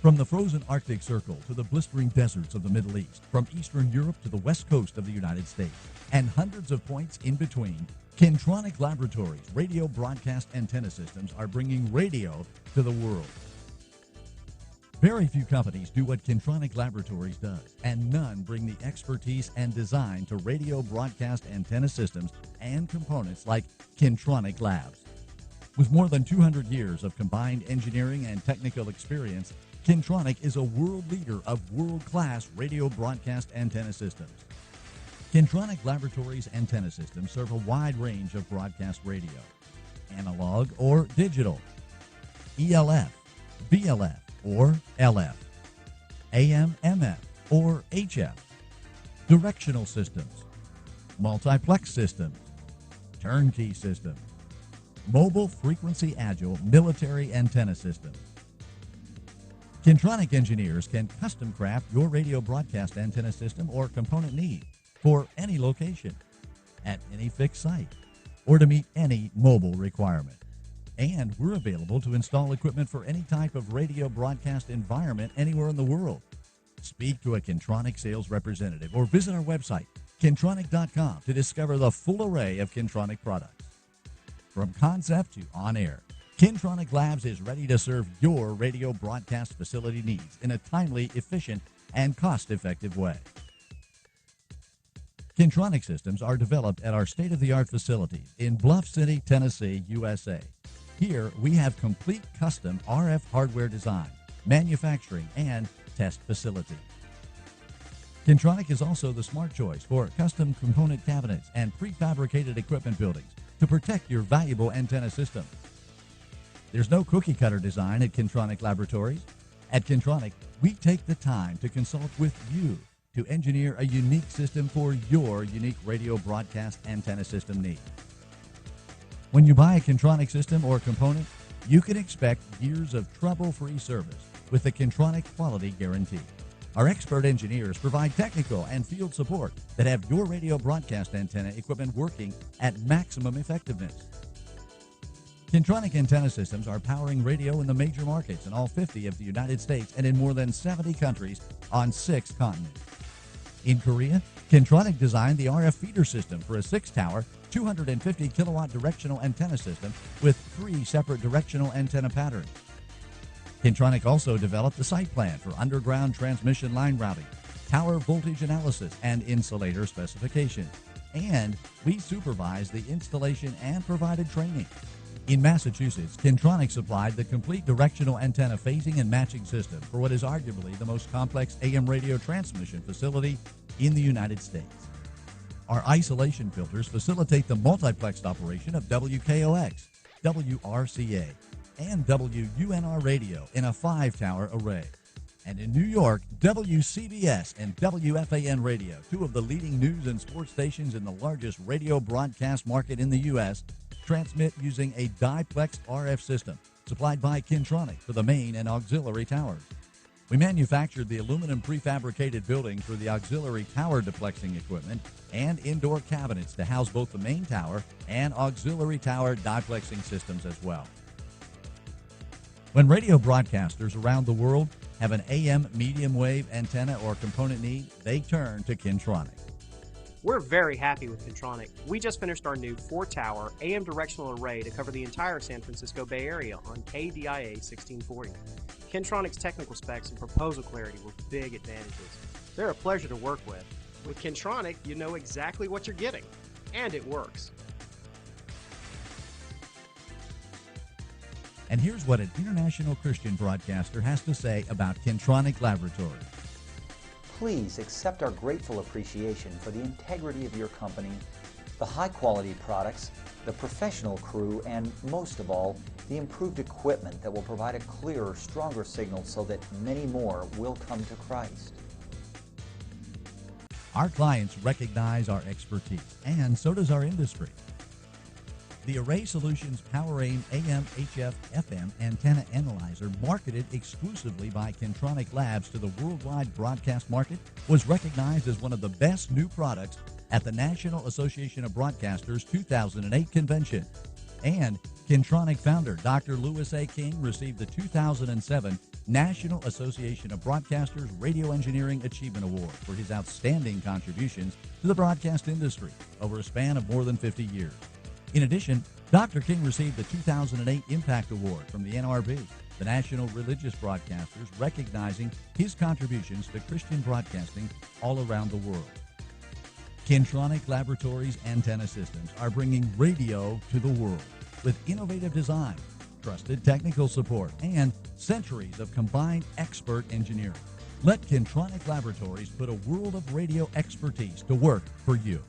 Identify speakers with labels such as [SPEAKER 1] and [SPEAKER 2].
[SPEAKER 1] From the frozen Arctic Circle to the blistering deserts of the Middle East, from Eastern Europe to the west coast of the United States, and hundreds of points in between, Kintronic Laboratories radio broadcast antenna systems are bringing radio to the world. Very few companies do what Kintronic Laboratories does, and none bring the expertise and design to radio broadcast antenna systems and components like Kintronic Labs. With more than 200 years of combined engineering and technical experience, Kintronic is a world leader of world-class radio broadcast antenna systems. Kintronic Laboratories antenna systems serve a wide range of broadcast radio: analog or digital, ELF, VLF, or LF, AM/MF, or HF, directional systems, multiplex systems, turnkey systems, mobile frequency agile military antenna systems. Kintronic engineers can custom craft your radio broadcast antenna system or component need for any location, at any fixed site, or to meet any mobile requirement. And we're available to install equipment for any type of radio broadcast environment anywhere in the world. Speak to a Kintronic sales representative or visit our website, Kintronic.com, to discover the full array of Kintronic products. From concept to on-air, Kintronic Labs is ready to serve your radio broadcast facility needs in a timely, efficient, and cost-effective way. Kintronic systems are developed at our state-of-the-art facilities in Bluff City, Tennessee, USA. Here, we have complete custom RF hardware design, manufacturing, and test facility. Kintronic is also the smart choice for custom component cabinets and prefabricated equipment buildings to protect your valuable antenna system. There's no cookie-cutter design at Kintronic Laboratories. At Kintronic, we take the time to consult with you to engineer a unique system for your unique radio broadcast antenna system needs. When you buy a Kintronic system or component, you can expect years of trouble-free service with the Kintronic Quality Guarantee. Our expert engineers provide technical and field support that have your radio broadcast antenna equipment working at maximum effectiveness. Kintronic antenna systems are powering radio in the major markets in all 50 of the United States and in more than 70 countries on 6 continents. In Korea, Kintronic designed the RF feeder system for a 6-tower, 250 kilowatt directional antenna system with 3 separate directional antenna patterns. Kintronic also developed the site plan for underground transmission line routing, tower voltage analysis, and insulator specifications. And we supervised the installation and provided training. In Massachusetts, Kintronic supplied the complete directional antenna phasing and matching system for what is arguably the most complex AM radio transmission facility in the United States. Our isolation filters facilitate the multiplexed operation of WKOX, WRCA, and WUNR radio in a 5-tower array. And in New York, WCBS and WFAN radio, 2 of the leading news and sports stations in the largest radio broadcast market in the U.S., transmit using a diplex RF system supplied by Kintronic for the main and auxiliary towers. We manufactured the aluminum prefabricated building for the auxiliary tower duplexing equipment and indoor cabinets to house both the main tower and auxiliary tower diplexing systems as well. When radio broadcasters around the world have an AM medium wave antenna or component need, they turn to Kintronic.
[SPEAKER 2] We're very happy with Kintronic. We just finished our new 4-tower AM directional array to cover the entire San Francisco Bay Area on KDIA 1640. Kintronic's technical specs and proposal clarity were big advantages. They're a pleasure to work with. With Kintronic, you know exactly what you're getting, and it works.
[SPEAKER 1] And here's what an international Christian broadcaster has to say about Kintronic Laboratories.
[SPEAKER 3] Please accept our grateful appreciation for the integrity of your company, the high-quality products, the professional crew, and most of all, the improved equipment that will provide a clearer, stronger signal so that many more will come to Christ.
[SPEAKER 1] Our clients recognize our expertise, and so does our industry. The Array Solutions PowerAim AM, HF, FM antenna analyzer, marketed exclusively by Kintronic Labs to the worldwide broadcast market, was recognized as one of the best new products at the National Association of Broadcasters 2008 convention. And Kintronic founder Dr. Louis A. King received the 2007 National Association of Broadcasters Radio Engineering Achievement Award for his outstanding contributions to the broadcast industry over a span of more than 50 years. In addition, Dr. King received the 2008 Impact Award from the NRB, the National Religious Broadcasters, recognizing his contributions to Christian broadcasting all around the world. Kintronic Laboratories Antenna Systems are bringing radio to the world with innovative design, trusted technical support, and centuries of combined expert engineering. Let Kintronic Laboratories put a world of radio expertise to work for you.